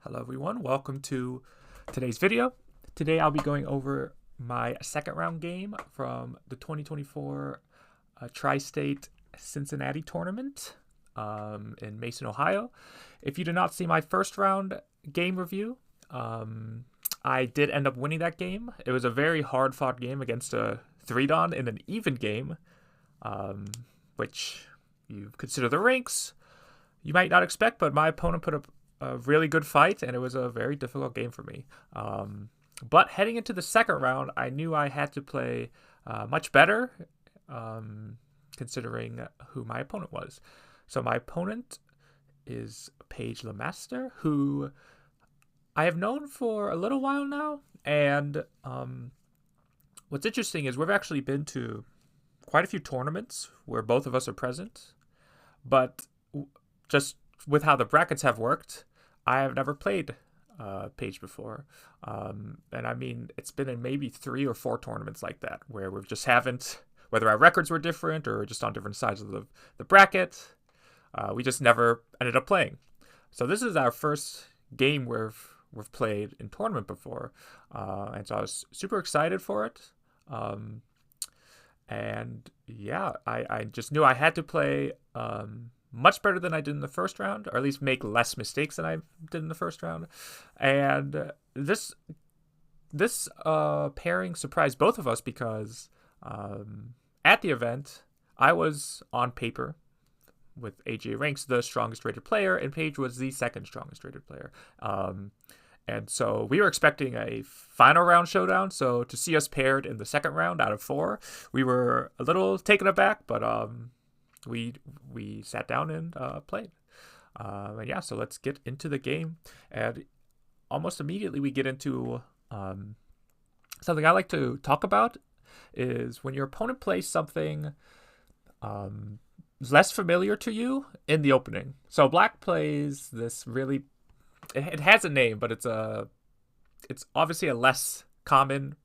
Hello everyone, welcome to today's video. Today I'll be going over my second round game from the 2024 Tri-State Cincinnati tournament in Mason, Ohio. If you did not see my first round game review, I did end up winning that game. It was a very hard fought game against a 3-dan in an even game, which you consider the ranks you might not expect, but my opponent put up a really good fight, and it was a very difficult game for me. But heading into the second round, I knew I had to play much better, considering who my opponent was. So my opponent is Paige LeMaster, who I have known for a little while now. And what's interesting is we've actually been to quite a few tournaments where both of us are present. But just with how the brackets have worked, I have never played Paige before. And I mean, it's been in maybe 3 or 4 tournaments like that, where we just haven't, whether our records were different or just on different sides of the bracket, we just never ended up playing. So this is our first game we've played in tournament before. And so I was super excited for it. And yeah, I just knew I had to play much better than I did in the first round, or at least make less mistakes than I did in the first round. And this pairing surprised both of us because at the event, I was on paper with AJ ranks the strongest rated player, and Paige was the second strongest rated player. And so we were expecting a final round showdown. So to see us paired in the second round out of 4, we were a little taken aback, but we sat down and played. And yeah, so let's get into the game. And almost immediately we get into something I like to talk about is when your opponent plays something less familiar to you in the opening. So Black plays this really, it has a name, but it's obviously a less common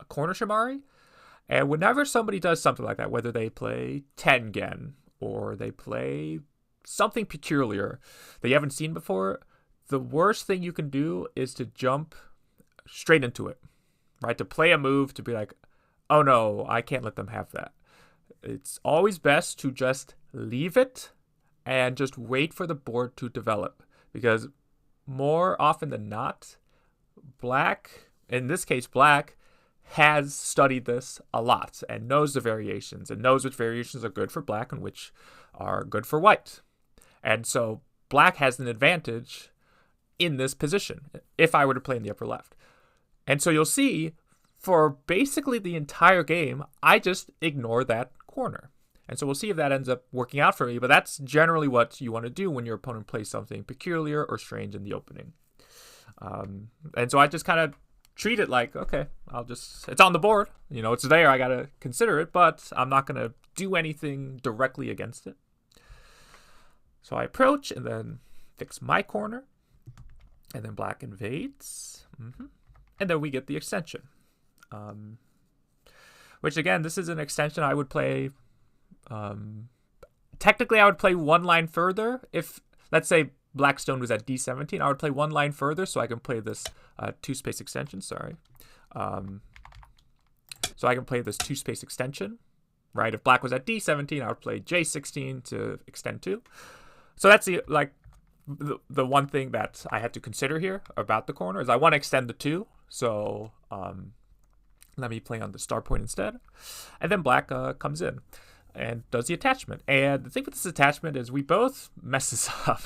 corner Shamari. And whenever somebody does something like that, whether they play Tengen or they play something peculiar that you haven't seen before, the worst thing you can do is to jump straight into it, right? To play a move to be like, oh no, I can't let them have that. It's always best to just leave it and just wait for the board to develop, because more often than not, Black, in this case Black, has studied this a lot and knows the variations and knows which variations are good for Black and which are good for White. And so Black has an advantage in this position if I were to play in the upper left. And so you'll see for basically the entire game, I just ignore that corner. And so we'll see if that ends up working out for me, but that's generally what you want to do when your opponent plays something peculiar or strange in the opening. And so I just kind of treat it like, okay, it's on the board, it's there, I gotta consider it, but I'm not gonna do anything directly against it. So I approach and then fix my corner, and then Black invades, and then we get the extension, which again, this is an extension I would play. Technically I would play one line further. If, let's say, Blackstone was at D17, I would play one line further so I can play this 2-space extension, sorry. So I can play this 2-space extension, right? If Black was at D17, I would play J16 to extend 2. So that's the one thing that I had to consider here about the corner is I want to extend the 2. So let me play on the star point instead. And then Black comes in and does the attachment. And the thing with this attachment is we both mess this up.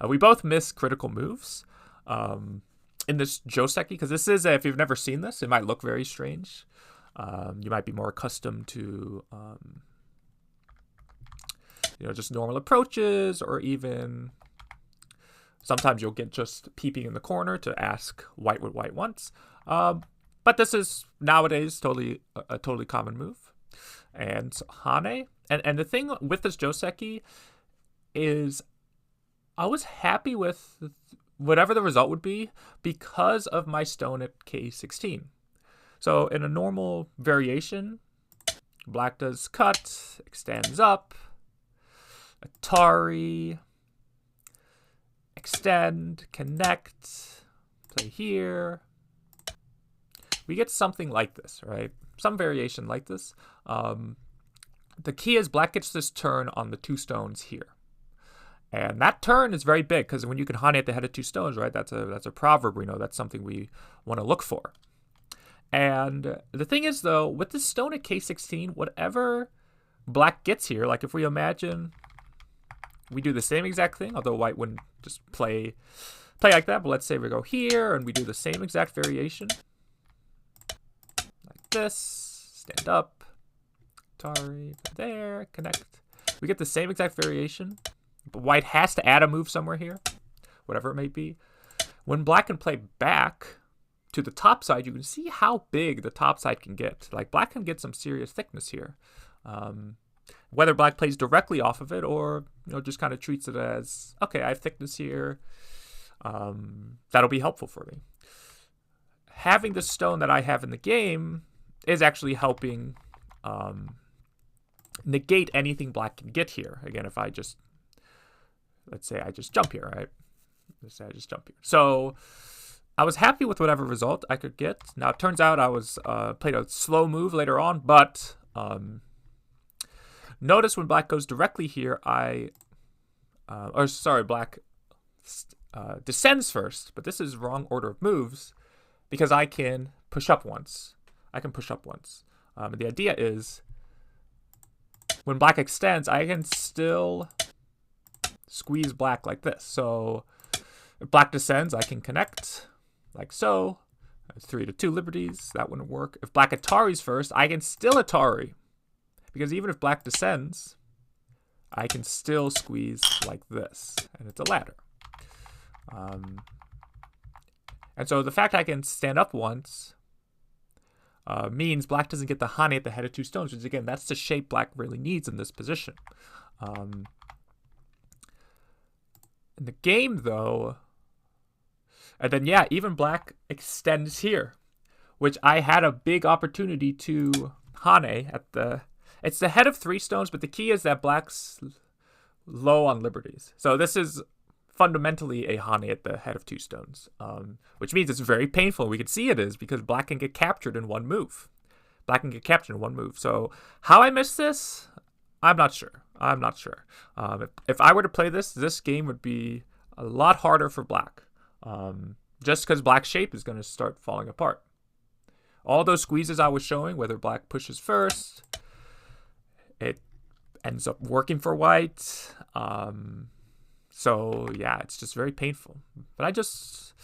We both miss critical moves in this Joseki, because this is, if you've never seen this, it might look very strange. You might be more accustomed to, just normal approaches, or even sometimes you'll get just peeping in the corner to ask White what White wants. But this is nowadays a totally common move. And Hane, and the thing with this Joseki is I was happy with whatever the result would be because of my stone at K16. So in a normal variation, Black does cut, extends up, Atari, extend, connect, play here. We get something like this, right? Some variation like this. The key is black gets this turn on the 2 stones here. And that turn is very big because when you can Hane at the head of 2 stones, right? That's a proverb we know. That's something we want to look for. And the thing is, though, with this stone at K16, whatever black gets here, like if we imagine we do the same exact thing, although white wouldn't just play like that, but let's say we go here and we do the same exact variation. Like this, stand up, Atari, there, connect. We get the same exact variation, but white has to add a move somewhere here, whatever it may be. When black can play back to the top side, you can see how big the top side can get. Like black can get some serious thickness here. Whether black plays directly off of it or just kind of treats it as, okay, I have thickness here. That'll be helpful for me. Having the stone that I have in the game is actually helping negate anything black can get here. Again, if I just, let's say I just jump here, right? Let's say I just jump here. So I was happy with whatever result I could get. Now, it turns out I was played a slow move later on, but notice when black goes directly here, black descends first, but this is wrong order of moves because I can push up once. And the idea is when black extends, I can still squeeze black like this. So if black descends, I can connect like so. 3 to 2 liberties, that wouldn't work. If black Ataris first, I can still Atari. Because even if black descends, I can still squeeze like this. And it's a ladder. And so the fact I can stand up once means black doesn't get the Hane at the head of 2 stones, which again, that's the shape black really needs in this position. In the game, though, and then, yeah, even black extends here, which I had a big opportunity to Hane at the... It's the head of 3 stones, but the key is that black's low on liberties. So this is fundamentally a Hane at the head of 2 stones, which means it's very painful. We can see it is because black can get captured in one move. So how I missed this, I'm not sure. If I were to play this game would be a lot harder for black, just because black's shape is going to start falling apart. All those squeezes I was showing, whether black pushes first, it ends up working for white. So yeah, it's just very painful. But I just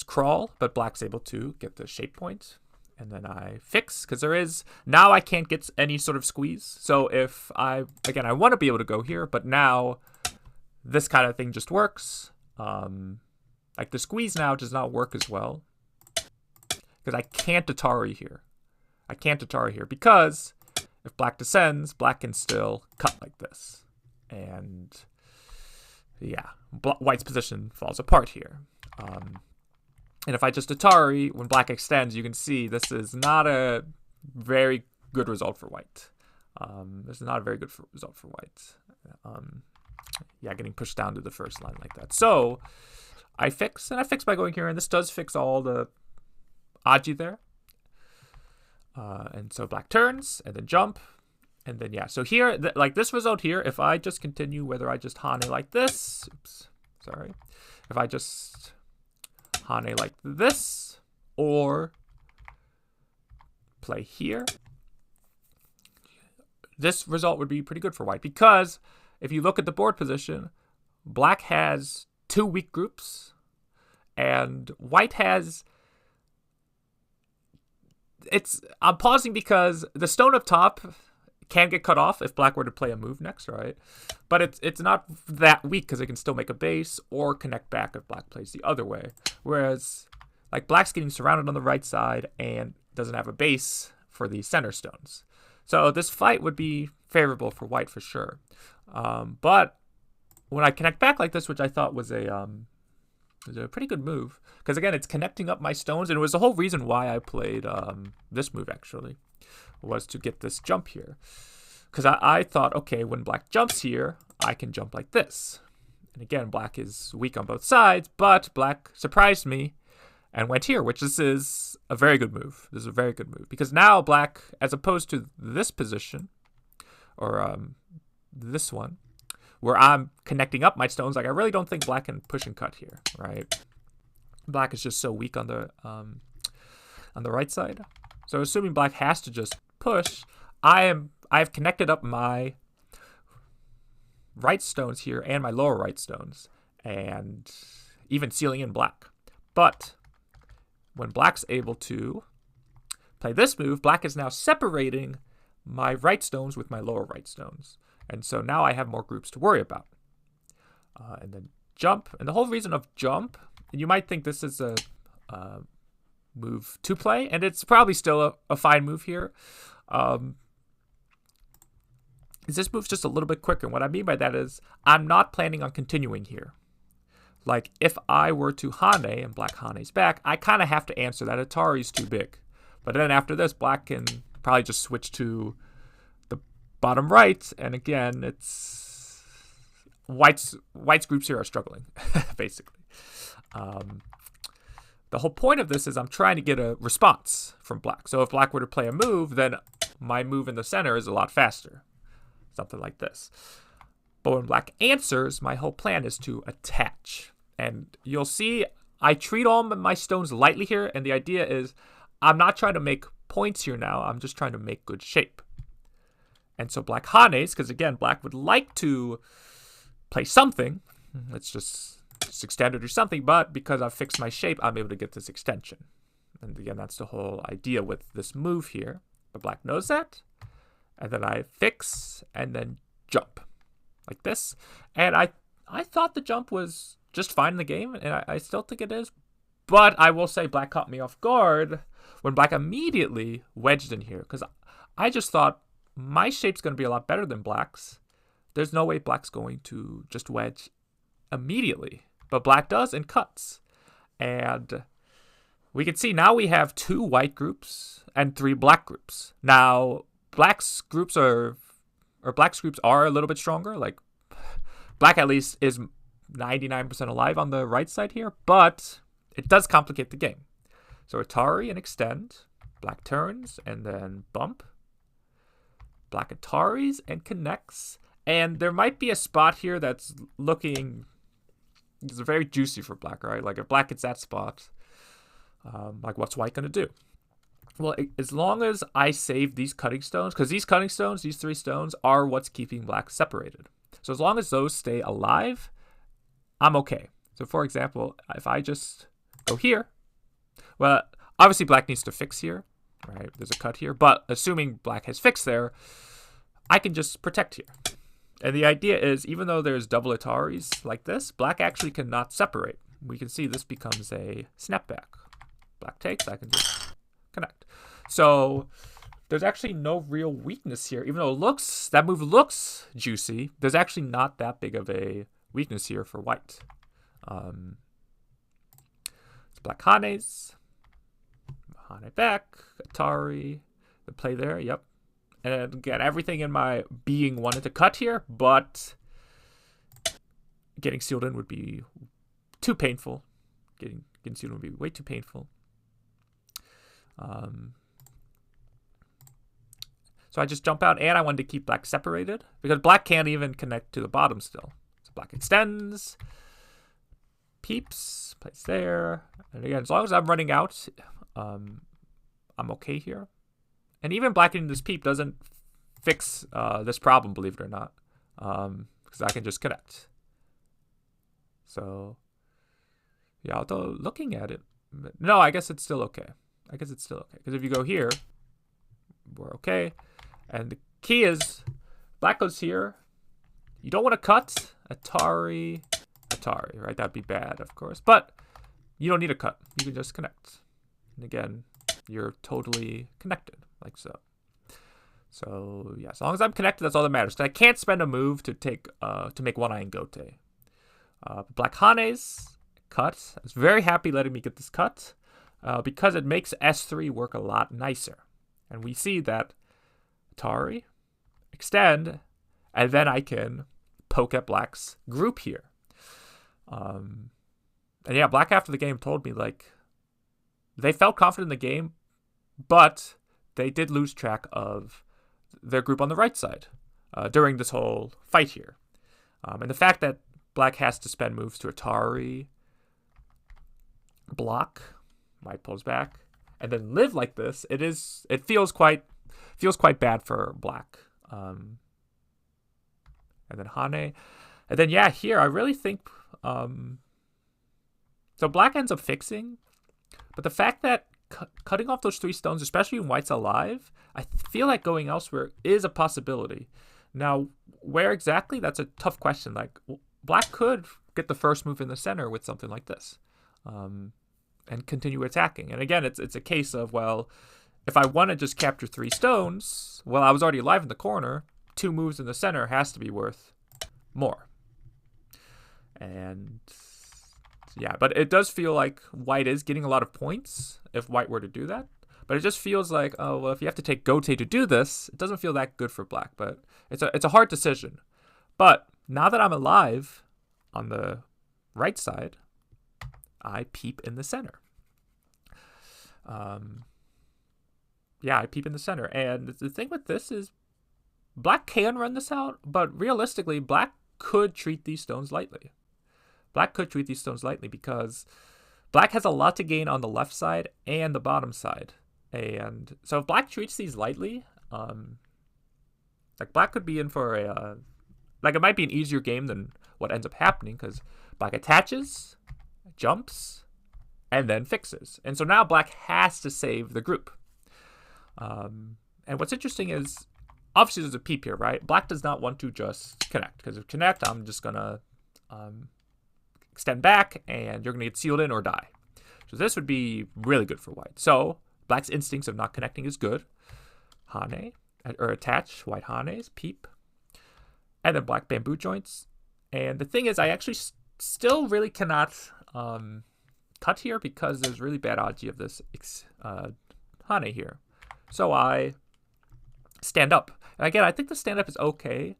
crawl, but black's able to get the shape point. And then I fix, because now I can't get any sort of squeeze. So if I want to be able to go here, but now this kind of thing just works. Like the squeeze now does not work as well. Because I can't Atari here. Because if black descends, black can still cut like this. And yeah, white's position falls apart here. And if I just Atari, when black extends, you can see this is not a very good result for white. Yeah, getting pushed down to the first line like that. So I fix by going here, and this does fix all the Aji there. And so black turns, and then jump, and then yeah. So here, like this result here, if I just continue, whether I just Hane like this, if I just Hane like this, or play here, this result would be pretty good for white, because if you look at the board position, black has 2 weak groups, and white has... I'm pausing because the stone up top can get cut off if black were to play a move next, right? But it's not that weak because it can still make a base or connect back if black plays the other way. Whereas, like, black's getting surrounded on the right side and doesn't have a base for the center stones. So this fight would be favorable for white for sure. But when I connect back like this, which I thought was a pretty good move, because again, it's connecting up my stones, and it was the whole reason why I played this move actually, was to get this jump here. Because I thought, okay, when black jumps here, I can jump like this. And again, black is weak on both sides, but black surprised me and went here, which this is a very good move. This is a very good move because now black, as opposed to this position, or this one, where I'm connecting up my stones, like I really don't think black can push and cut here, right? Black is just so weak on the right side. So assuming black has to just push, I've connected up my right stones here and my lower right stones, and even sealing in black. But when black's able to play this move, black is now separating my right stones with my lower right stones. And so now I have more groups to worry about. And then jump. And the whole reason of jump, and you might think this is a move to play, and it's probably still a fine move here. Is this move's just a little bit quicker. And what I mean by that is I'm not planning on continuing here. Like if I were to Hane and black Hane's back, I kind of have to answer that Atari's too big. But then after this, black can probably just switch to the bottom right. And again, it's white's groups here are struggling, basically. The whole point of this is I'm trying to get a response from black. So if black were to play a move, then my move in the center is a lot faster. Something like this. But when black answers, my whole plan is to attach. And you'll see I treat all my stones lightly here. And the idea is I'm not trying to make points here now. I'm just trying to make good shape. And so black Hanes, because again, black would like to play something. Let's just extend it or something. But because I've fixed my shape, I'm able to get this extension. And again, that's the whole idea with this move here. But black knows that. And then I fix and then jump like this. And I thought the jump was just fine in the game, and I still think it is. But I will say black caught me off guard when black immediately wedged in here, because I just thought my shape's going to be a lot better than black's. There's no way black's going to just wedge immediately. But black does and cuts. And we can see now we have 2 white groups and 3 black groups. Now, black's groups are a little bit stronger. Like black at least is 99% alive on the right side here, but it does complicate the game. So Atari and extend, black turns and then bump, black Ataris and connects, and there might be a spot here that's looking it's very juicy for black, right? Like if black gets that spot, like what's white gonna do? Well, as long as I save these cutting stones, because these cutting stones, these 3 stones, are what's keeping black separated. So as long as those stay alive, I'm okay. So for example, if I just go here, well, obviously black needs to fix here, right? There's a cut here, but assuming black has fixed there, I can just protect here. And the idea is, even though there's double Ataris like this, black actually cannot separate. We can see this becomes a snapback. Black takes, I can just connect. So there's actually no real weakness here. Even though that move looks juicy, there's actually not that big of a weakness here for white. It's black Hanes. Hane back. Atari. The play there, yep. And again, everything in my being wanted to cut here, but getting sealed in would be too painful. Getting sealed in would be way too painful. So I just jump out, and I wanted to keep black separated because black can't even connect to the bottom still. So black extends, peeps, plays there. And again, as long as I'm running out, I'm okay here. And even blackening this peep doesn't fix this problem, believe it or not, because I can just connect. So yeah, although looking at it, no, I guess it's still okay. Because if you go here, we're okay. And the key is black goes here. You don't want to cut. Atari, right? That'd be bad, of course. But you don't need a cut. You can just connect. And again, you're totally connected, like so. So yeah, as long as I'm connected, that's all that matters. Because I can't spend a move to make one eye and gote. Black Hanes, cut. I was very happy letting me get this cut. Because it makes S3 work a lot nicer. And we see that Atari, extend, and then I can poke at black's group here. And yeah, black after the game told me, like, they felt confident in the game, but they did lose track of their group on the right side during this whole fight here. And the fact that black has to spend moves to Atari, block, white pulls back, and then live like this, it feels quite bad for black. And then Hane. And then, yeah, here, I really think... so black ends up fixing, but the fact that cutting off those 3 stones, especially when white's alive, I feel like going elsewhere is a possibility. Now, where exactly? That's a tough question. Like, black could get the first move in the center with something like this, and continue attacking. And again, it's a case of, well, if I want to just capture 3 stones, well, I was already alive in the corner. 2 moves in the center has to be worth more. And yeah, but it does feel like white is getting a lot of points if white were to do that. But it just feels like, oh, well, if you have to take Gote to do this, it doesn't feel that good for black. But it's a hard decision. But now that I'm alive on the right side, I peep in the center. Yeah, I peep in the center. And the thing with this is black can run this out, but realistically, black could treat these stones lightly. Black could treat these stones lightly because black has a lot to gain on the left side and the bottom side. And so if black treats these lightly, like black could be in for a, like it might be an easier game than what ends up happening because black attaches, jumps, and then fixes. And so now black has to save the group. And what's interesting is, obviously there's a peep here, right? Black does not want to just connect because if connect, I'm just going to extend back and you're going to get sealed in or die. So this would be really good for white. So black's instincts of not connecting is good. Hane, or attach, white Hane's, peep. And then black bamboo joints. And the thing is, I actually still really cannot cut here because there's really bad odds of this Hane here. So I stand up. And again, I think the stand up is okay.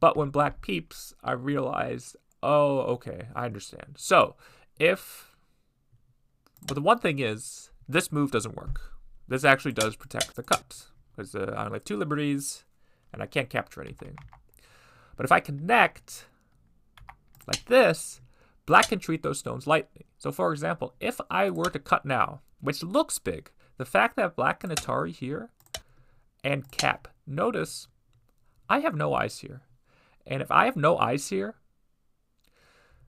But when black peeps, I realize, oh, okay, I understand. So but the one thing is, this move doesn't work. This actually does protect the cut. Because I only have 2 liberties, and I can't capture anything. But if I connect like this, black can treat those stones lightly. So for example, if I were to cut now, which looks big, the fact that black can Atari here and cap, notice I have no eyes here. And if I have no eyes here,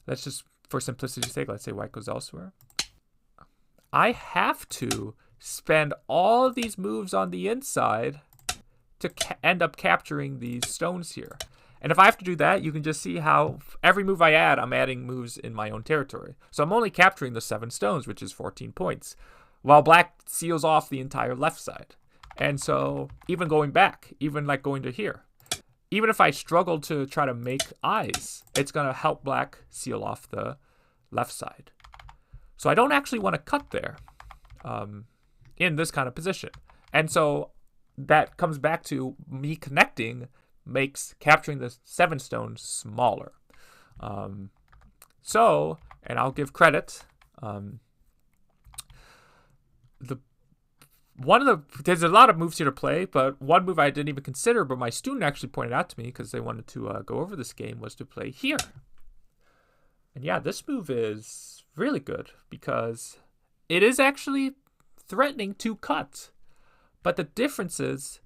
let's just, for simplicity's sake, let's say white goes elsewhere. I have to spend all these moves on the inside to end up capturing these stones here. And if I have to do that, you can just see how every move I add, I'm adding moves in my own territory. So I'm only capturing the 7 stones, which is 14 points, while black seals off the entire left side. And so even going back, even like going to here, even if I struggle to try to make eyes, it's going to help black seal off the left side. So I don't actually want to cut there in this kind of position. And so that comes back to me connecting makes capturing the 7 stones smaller. So, and I'll give credit, there's a lot of moves here to play, but one move I didn't even consider, but my student actually pointed out to me because they wanted to go over this game, was to play here. And yeah, this move is really good because it is actually threatening to cut. But the difference is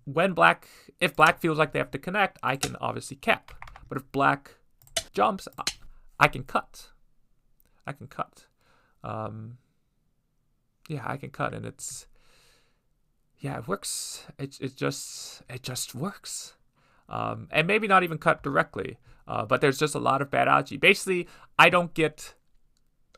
if black feels like they have to connect, I can obviously cap. But if black jumps, I can cut. I can cut. Yeah, I can cut, and it works. It just works. And maybe not even cut directly, but there's just a lot of bad algae. Basically, I don't get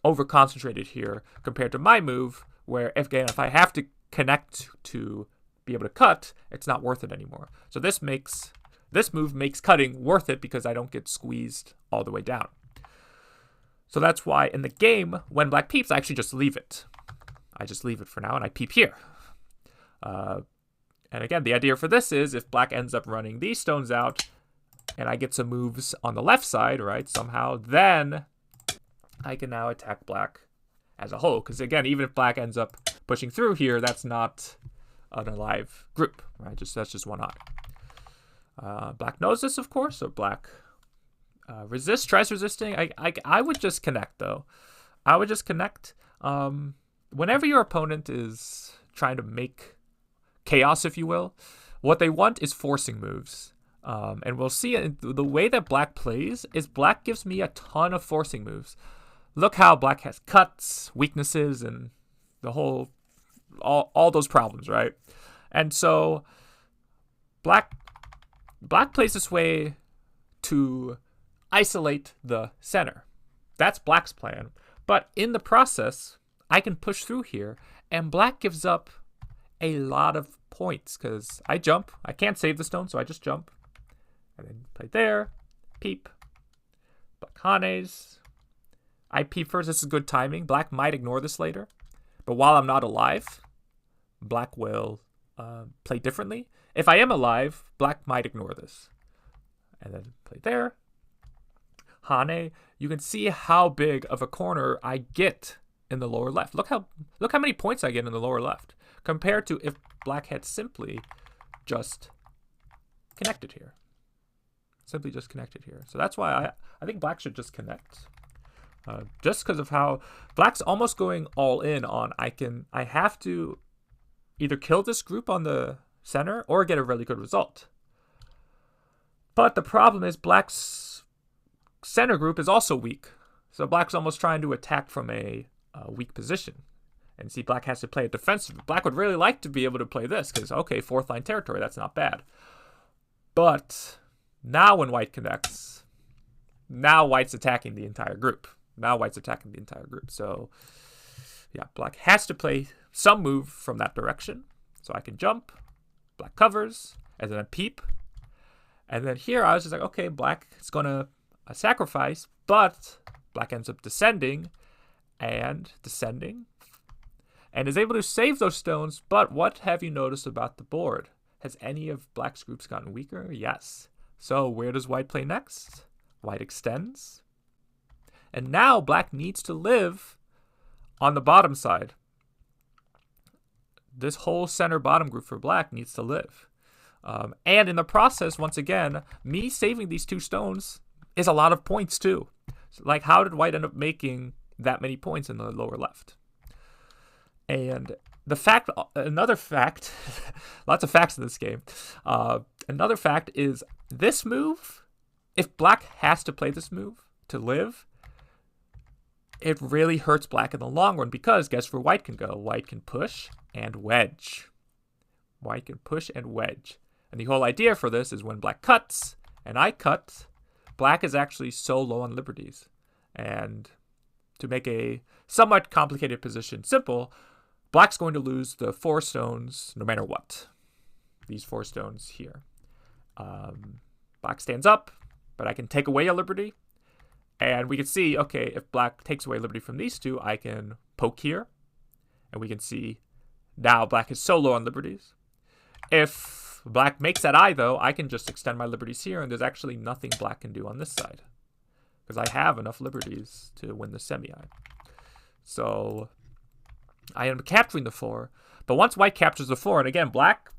over-concentrated here compared to my move, where if I have to connect to be able to cut, it's not worth it anymore. So this move makes cutting worth it because I don't get squeezed all the way down. So that's why in the game, when black peeps, I actually just leave it. I just leave it for now, and I peep here. And again, the idea for this is if black ends up running these stones out, and I get some moves on the left side, right, somehow, then I can now attack black as a whole. Because again, even if black ends up pushing through here, that's not an alive group, right? That's just one eye. Black knows this, of course, so black tries resisting. I would just connect, though. I would just connect. Whenever your opponent is trying to make chaos, if you will, what they want is forcing moves. And we'll see the way that black plays is black gives me a ton of forcing moves. Look how black has cuts, weaknesses, and the whole, all those problems, right? And so black plays this way to isolate the center. That's black's plan. But in the process, I can push through here, and black gives up a lot of points because I jump. I can't save the stone, so I just jump. And then play there, peep, black Hanes. I peep first. This is good timing. Black might ignore this later. But while I'm not alive, black will play differently. If I am alive, black might ignore this. And then play there. Hane, you can see how big of a corner I get in the lower left. Look how many points I get in the lower left compared to if black had simply just connected here. Simply just connected here. So that's why I think black should just connect. Just because of how black's almost going all in on I have to either kill this group on the center or get a really good result. But the problem is black's center group is also weak. So black's almost trying to attack from a weak position. And see, black has to play it defensive. Black would really like to be able to play this because, okay, fourth line territory, that's not bad. But now when white connects, now white's attacking the entire group. So, yeah, black has to play some move from that direction. So I can jump, black covers, and then a peep. And then here I was just like, okay, black is going to sacrifice, but black ends up descending, and is able to save those stones. But what have you noticed about the board? Has any of black's groups gotten weaker? Yes. So where does white play next? White extends. And now black needs to live on the bottom side. This whole center bottom group for black needs to live. And in the process, once again, me saving these two stones is a lot of points too. So, like, how did white end up making that many points in the lower left? And another fact, lots of facts in this game. Another fact is this move, if black has to play this move to live, it really hurts black in the long run because guess where white can go? White can push and wedge. And the whole idea for this is when black cuts and I cut, black is actually so low on liberties. And to make a somewhat complicated position simple, black's going to lose the 4 stones no matter what. These 4 stones here. Black stands up, but I can take away a liberty. And we can see, okay, if black takes away liberty from these two, I can poke here. And we can see now black is so low on liberties. If black makes that eye, though, I can just extend my liberties here, and there's actually nothing black can do on this side. Because I have enough liberties to win the semi-eye. So I am capturing the 4. But once white captures the 4, and again, black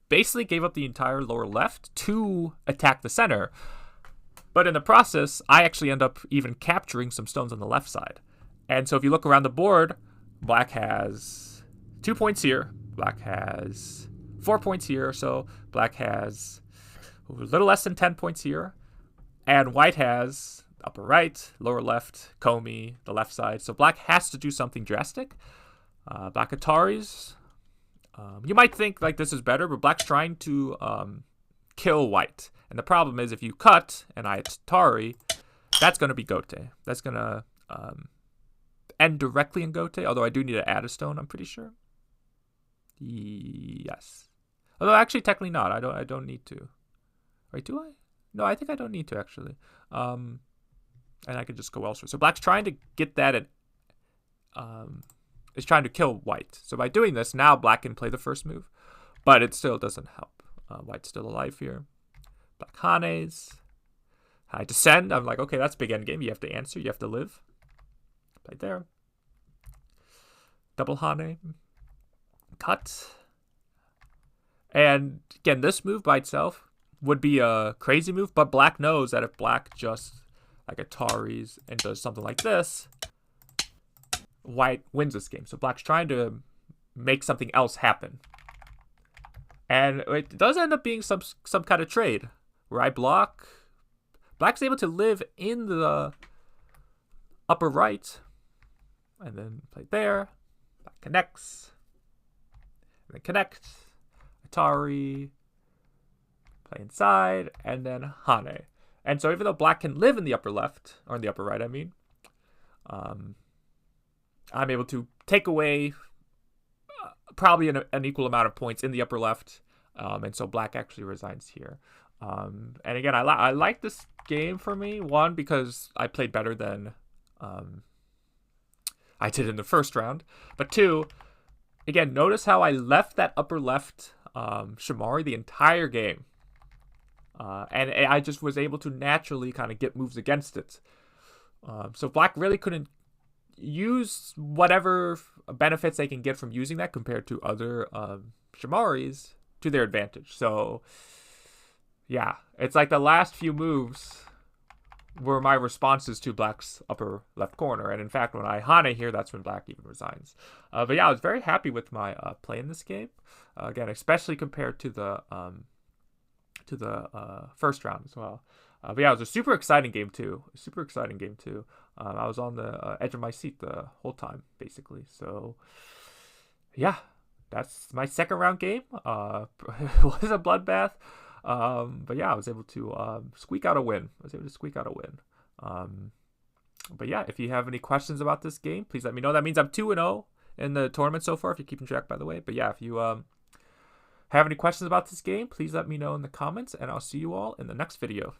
basically gave up the entire lower left to attack the center. But in the process, I actually end up even capturing some stones on the left side. And so if you look around the board, black has 2 points here. Black has 4 points here. So black has a little less than 10 points here. And white has upper right, lower left, Comey, the left side. So black has to do something drastic. Black Ataris. You might think like this is better, but black's trying to kill white. And the problem is if you cut and I Atari, that's going to be Gote. That's going to end directly in Gote, although I do need to add a stone, I'm pretty sure. Yes. Although actually technically not. I don't need to. Wait, do I? No, I think I don't need to actually. And I can just go elsewhere. So black's trying to get that at is trying to kill white. So by doing this, now black can play the first move, but it still doesn't help. White's still alive here. Black Hanes. I descend. I'm like, okay, that's big end game. You have to answer. You have to live. Right there. Double Hane. Cut. And again, this move by itself would be a crazy move, but black knows that if black just like Ataris and does something like this, white wins this game. So black's trying to make something else happen. And it does end up being some kind of trade where I block. Black's able to live in the upper right. And then play there. Black connects. And then connect. Atari. Play inside. And then Hane. And so even though black can live in the upper left, or in the upper right, I mean, I'm able to take away probably an equal amount of points in the upper left. And so black actually resigns here. And again, I like this game for me. One, because I played better than I did in the first round. But two, again, notice how I left that upper left Shamari the entire game. And I just was able to naturally kind of get moves against it. So black really couldn't use whatever benefits they can get from using that compared to other Shamaris to their advantage. So, yeah, it's like the last few moves were my responses to black's upper left corner. And in fact, when I Hane here, that's when black even resigns. But yeah, I was very happy with my play in this game. Again, especially compared to the first round as well. But yeah, it was a super exciting game too. I was on the edge of my seat the whole time, basically. So, yeah, that's my second round game. It was a bloodbath. But yeah, I was able to squeak out a win. But yeah, if you have any questions about this game, please let me know. That means I'm 2-0 in the tournament so far, if you're keeping track, by the way. But yeah, if you have any questions about this game, please let me know in the comments, and I'll see you all in the next video.